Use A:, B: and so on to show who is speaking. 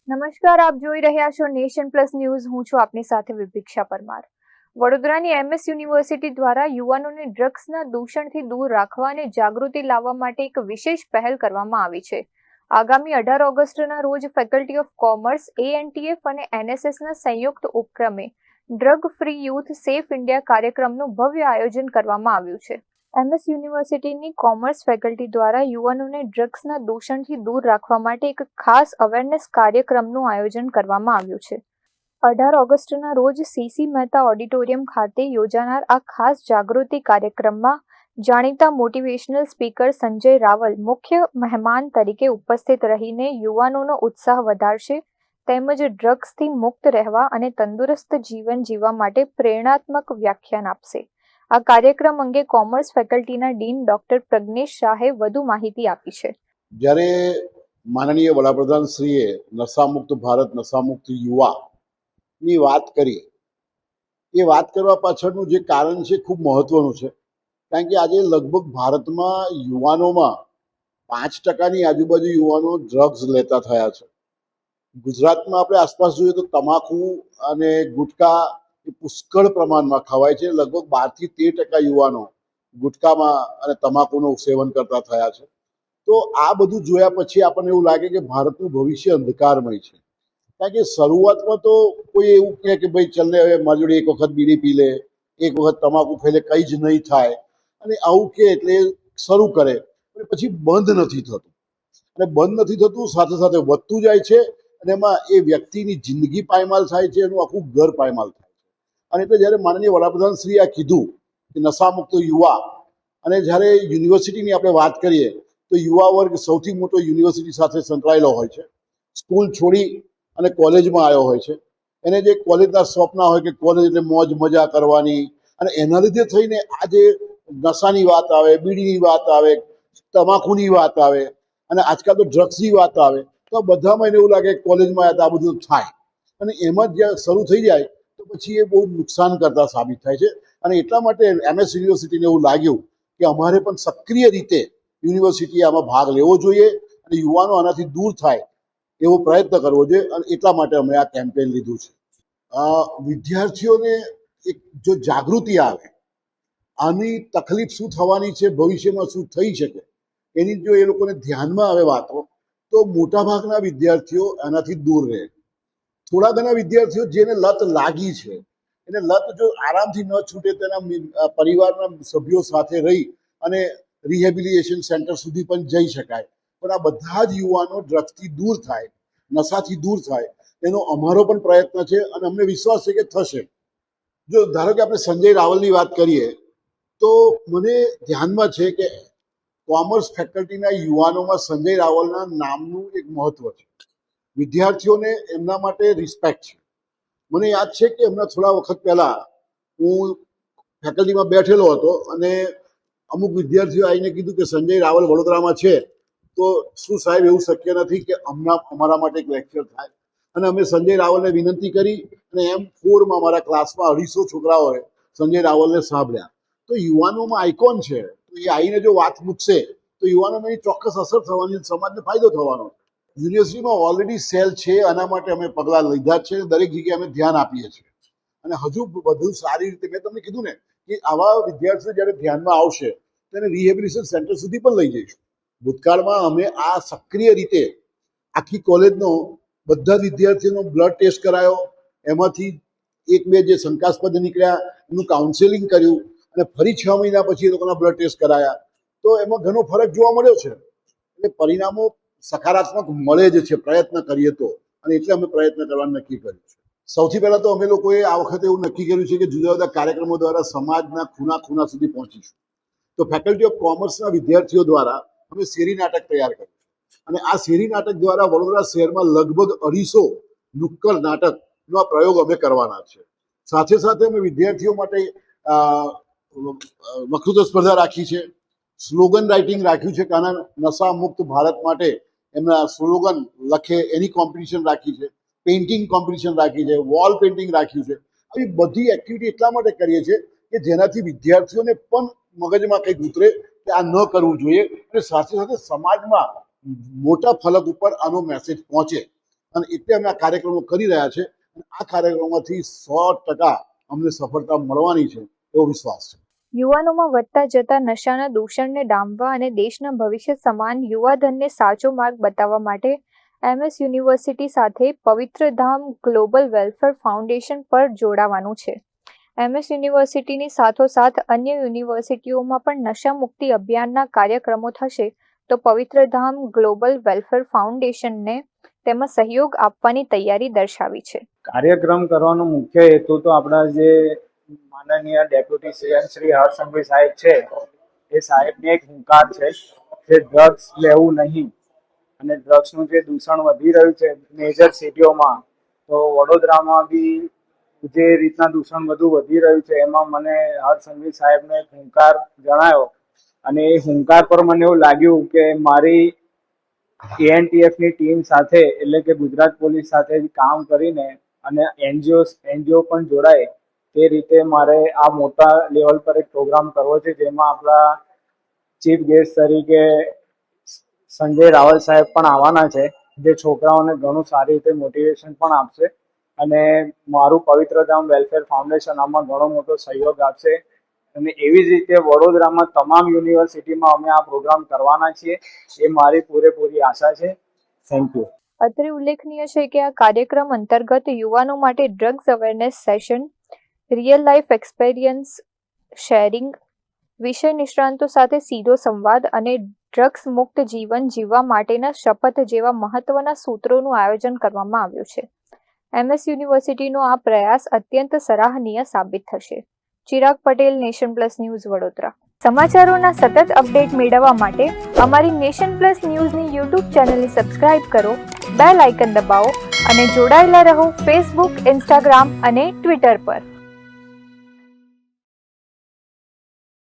A: નમસ્કાર, આપ જોઈ રહ્યા છો નેશન પ્લસ ન્યૂઝ. હું છું આપની સાથે વિભિક્ષા પરમાર. વડોદરાની MS યુનિવર્સિટી દ્વારા યુવાનોને ડ્રગ્સના દૂષણથી દૂર રાખવા અને જાગૃતિ લાવવા માટે એક વિશેષ પહેલ કરવામાં આવી છે. આગામી 18 ઓગસ્ટના રોજ ફેકલ્ટી ઓફ કોમર્સ, ANTF અને NSSના સંયુક્ત ઉપક્રમે drug free youth safe India કાર્યક્રમનું ભવ્ય આયોજન કરવામાં આવ્યું છે. MS યુનિવર્સિટીની કોમર્સ ફેકલ્ટી દ્વારા યુવાનોને ડ્રગ્સના દૂષણથી દૂર રાખવા માટે એક ખાસ અવેરનેસ કાર્યક્રમનું આયોજન કરવામાં આવ્યું છે. 18 ઓગસ્ટના રોજ CC મહેતા ઓડિટોરિયમ ખાતે યોજાનાર આ ખાસ જાગૃતિ કાર્યક્રમમાં જાણીતા મોટિવેશનલ સ્પીકર સંજય રાવલ મુખ્ય મહેમાન તરીકે ઉપસ્થિત રહીને યુવાનોનો ઉત્સાહ વધારશે તેમજ ડ્રગ્સથી મુક્ત રહેવા અને તંદુરસ્ત જીવન જીવવા માટે પ્રેરણાત્મક વ્યાખ્યાન આપશે. આ કાર્યક્રમ અંગે કોમર્સ ફેકલ્ટીના ડીન ડોક્ટર પ્રજ્ઞેશ શાહે વધુ માહિતી આપી છે.
B: જ્યારે માનનીય વડાપ્રધાન શ્રીએ નશામુક્ત ભારત, નશામુક્ત યુવાની વાત કરી, એ વાત કરવા પાછળનું જે કારણ છે ખૂબ મહત્વનું છે. કારણ કે આજે લગભગ ભારતમાં યુવાનોમાં 5% આજુબાજુ યુવાનો ડ્રગ્સ લેતા થયા છે. ગુજરાતમાં આપણે આસપાસ જોઈએ તો તમાકુ અને ગુટકા પુષ્કળ પ્રમાણમાં ખવાય છે. લગભગ 12 થી 13% યુવાનો ગુટકામાં અને તમાકુનું સેવન કરતા થયા છે. તો આ બધું જોયા પછી આપણને એવું લાગે કે ભારતનું ભવિષ્ય અંધકારમય છે. કારણ કે શરૂઆતમાં તો કોઈ એવું કહે કે ભાઈ ચાલ ને હવે મારી જોડે એક વખત બીડી પી લે, એક વખત તમાકુ ખાઈ લે, કંઈ જ નહીં થાય, અને આવું કે એટલે શરૂ કરે, પછી બંધ નથી થતું. અને બંધ નથી થતું, સાથે સાથે વધતું જાય છે, અને એમાં એ વ્યક્તિની જિંદગી પાયમાલ થાય છે, એનું આખું ઘર પાયમાલ થાય છે. અને એટલે જ્યારે માનનીય વડાપ્રધાન શ્રી આ કીધું કે નશામુક્ત યુવા, અને જ્યારે યુનિવર્સિટીની આપણે વાત કરીએ તો યુવા વર્ગ સૌથી મોટો યુનિવર્સિટી સાથે સંકળાયેલો હોય છે. સ્કૂલ છોડી અને કોલેજમાં આવ્યો હોય છે. એને જે કોલેજના સ્વપ્ન હોય કે કોલેજ એટલે મોજ મજા કરવાની, અને એના લીધે થઈને આ જે નશાની વાત આવે, બીડીની વાત આવે, તમાકુની વાત આવે, અને આજકાલ તો ડ્રગ્સની વાત આવે, તો બધામાં એને એવું લાગે કોલેજમાં આવ્યા તો આ બધું થાય, અને એમાં જ શરૂ થઈ જાય તો પછી એ બહુ નુકસાન કરતા સાબિત થાય છે. અને એટલા માટે MS યુનિવર્સિટીને એવું લાગ્યું કે અમારે પણ સક્રિય રીતે યુનિવર્સિટીએ આમાં ભાગ લેવો જોઈએ અને યુવાનો આનાથી દૂર થાય એવો પ્રયત્ન કરવો જોઈએ. અને એટલા માટે અમે આ કેમ્પેન લીધું છે. વિદ્યાર્થીઓને એક જો જાગૃતિ આવે, આની તકલીફ શું થવાની છે, ભવિષ્યમાં શું થઈ શકે, એની જો એ લોકોને ધ્યાનમાં આવે વાતો, તો મોટાભાગના વિદ્યાર્થીઓ આનાથી દૂર રહે. થોડા ઘણા વિદ્યાર્થીઓ જેને લત લાગી છે, એને લત જો આરામથી ન છૂટે તેના પરિવારના સભ્યો સાથે રહી અને રિહેબિલિટેશન સેન્ટર સુધી પણ જઈ શકાય. પણ આ બધા જ યુવાનો ડ્રગ્સથી દૂર થાય, નશાથી દૂર થાય, એનો અમારો પણ પ્રયત્ન છે, અને અમને વિશ્વાસ છે કે થશે. જો ધારો કે આપણે સંજય રાવલની વાત કરીએ તો મને ધ્યાનમાં છે કે કોમર્સ ફેકલ્ટીના યુવાનોમાં સંજય રાવલના નામનું એક મહત્વ છે. વિદ્યાર્થીઓને એમના માટે રિસ્પેક્ટ છે. મને યાદ છે કે હમણાં થોડા વખત પહેલા હું ફેકલ્ટીમાં બેઠેલો હતો અને અમુક વિદ્યાર્થીઓ આવીને કીધું કે સંજય રાવલ વડોદરામાં છે, તો શું સાહેબ એવું શક્ય નથી કે અમારા માટે એક લેક્ચર થાય? અને અમે સંજય રાવલને વિનંતી કરી, અને M4માં અમારા ક્લાસમાં 250 છોકરાઓએ સંજય રાવલને સાંભળ્યા. તો યુવાનોમાં આઇકોન છે, તો એ આવીને જો વાત મૂકશે તો યુવાનોને ચોક્કસ અસર થવાની, સમાજને ફાયદો થવાનો. યુનિવર્સિટીમાં ઓલરેડી સેલ છે, આના માટે અમે પગલાં લીધા છે. દરેક જગ્યાએ અમે ધ્યાન આપીએ છીએ, અને હજુ વધુ સારી રીતે મેં તમને કીધું ને કે આવા વિદ્યાર્થીઓ જ્યારે ધ્યાનમાં આવશે તો એને રિહેબિલિટેશન સેન્ટર સુધી પણ લઈ જઈશું. ભૂતકાળમાં અમે આ સક્રિય રીતે આખી કોલેજનો બધા વિદ્યાર્થીઓનો બ્લડ ટેસ્ટ કરાયો, એમાંથી 1-2 જે શંકાસ્પદ નીકળ્યા એનું કાઉન્સેલિંગ કર્યું, અને ફરી 6 મહિના પછી એ લોકોના બ્લડ ટેસ્ટ કરાયા, તો એમાં ઘણો ફરક જોવા મળ્યો છે. એટલે પરિણામો સકારાત્મક મળે જ છે, પ્રયત્ન કરીએ તો. અને એટલે અમે પ્રયત્ન કરવાનું નક્કી કર્યું છે. સૌથી પહેલાં તો અમે લોકોએ આ વખતે એવું નક્કી કર્યું છે કે જુદા જુદા કાર્યક્રમો દ્વારા સમાજના ખૂણા સુધી પહોંચીશું. તો ફેકલ્ટી ઓફ કોમર્સના વિદ્યાર્થીઓ દ્વારા અમે શેરી નાટક તૈયાર કર્યું છે, અને આ શેરી નાટક દ્વારા વડોદરા શહેરમાં લગભગ 250 નુક્કડ નાટકનો આ પ્રયોગ અમે કરવાના છે. સાથે સાથે અમે વિદ્યાર્થીઓ માટે વક્તૃત્વ સ્પર્ધા રાખી છે, સ્લોગન રાઇટિંગ રાખ્યું છે, કારણ નશા મુક્ત ભારત માટે એમના સ્લોગન લખે એની કોમ્પિટિશન રાખી છે, પેઇન્ટિંગ કોમ્પિટિશન રાખી છે, વોલ પેઇન્ટિંગ રાખ્યું છે. આવી બધી એક્ટિવિટી એટલા માટે કરીએ છીએ કે જેનાથી વિદ્યાર્થીઓને પણ મગજમાં કંઈક ઉતરે કે આ ન કરવું જોઈએ, અને સાથે સાથે સમાજમાં મોટા ફલક ઉપર આનો મેસેજ પહોંચે. અને એટલે અમે આ કાર્યક્રમો કરી રહ્યા છે અને આ કાર્યક્રમોથી 100% અમને સફળતા મળવાની છે એવો વિશ્વાસ છે.
A: યુવાનોમાં વધતા જતા નશાના દૂષણને ડામવા અને દેશના ભવિષ્ય સમાન યુવાધનને સાચો માર્ગ બતાવવા માટે MS યુનિવર્સિટી સાથે પવિત્ર ધામ ગ્લોબલ વેલફેર ફાઉન્ડેશન પર જોડાવાનું છે. MS યુનિવર્સિટીની સાથોસાથ અન્ય યુનિવર્સિટીઓમાં પણ નશા મુક્તિ અભિયાનના કાર્યક્રમો થશે તો પવિત્ર ધામ ગ્લોબલ વેલફેર ફાઉન્ડેશનને તેમાં સહયોગ આપવાની તૈયારી દર્શાવી છે.
C: કાર્યક્રમ કરવાનો મુખ્ય હેતુ તો આપણા જે માનનીય ડેપ્યુટી સીએમ શ્રી હર્ષસંઘવી સાહેબ છે એ સાહેબને એક હુંકાર છે કે ડ્રગ્સ લેવું નહીં અને ડ્રગ્સનું જે દૂષણ વધી રહ્યું છે મેજર સિટીઓમાં, તો વડોદરામાં બી જે રીતના દૂષણ બધું વધી રહ્યું છે એમાં મને હર્ષસંઘવી સાહેબનો એક હુંકાર જણાયો અને એ હુંકાર પર મને એવું લાગ્યું કે મારી ANTF-ની ટીમ સાથે એટલે કે ગુજરાત પોલીસ સાથે કામ કરીને અને એનજીઓ પણ જોડાય તે રીતે મારે આ મોટા લેવલ પર એક પ્રોગ્રામ કરવો છે જેમાં આપણા ચીફ ગેસ્ટ તરીકે સંજય રાવલ સાહેબ પણ આવવાના છે જે છોકરાઓને ઘણું સારી રીતે મોટિવેશન પણ આપશે અને મારું પવિત્ર ધામ વેલફેર ફાઉન્ડેશન આમાં ઘણો મોટો સહયોગ આપશે અને એવી જ રીતે વડોદરામાં તમામ યુનિવર્સિટીમાં અમે આ પ્રોગ્રામ કરવાના છીએ એ મારી પૂરેપૂરી આશા છે. Thank you.
A: અત્રે ઉલ્લેખનીય છે કે આ કાર્યક્રમ અંતર્ગત યુવાનો માટે drugs awareness session, real life experience sharing, વિષય નિષ્ણાંતો સાથે સીધો સંવાદ અને ડ્રગ્સ મુક્ત જીવન જીવવા માટેના શપથ જેવા મહત્વના સૂત્રોનું આયોજન કરવામાં આવ્યું છે. MS યુનિવર્સિટીનો આ પ્રયાસ અત્યંત સરાહનીય સાબિત થશે. Chirag Patel, nation plus news, Vadodara. સમાચારોના સતત અપડેટ મેળવવા માટે અમારી નેશન પ્લસ ન્યૂઝની યુટ્યુબ ચેનલને સબસ્ક્રાઇબ કરો, બેલ આઇકન દબાવો અને જોડાયેલા રહો ફેસબુક, ઇન્સ્ટાગ્રામ અને ટ્વિટર પર.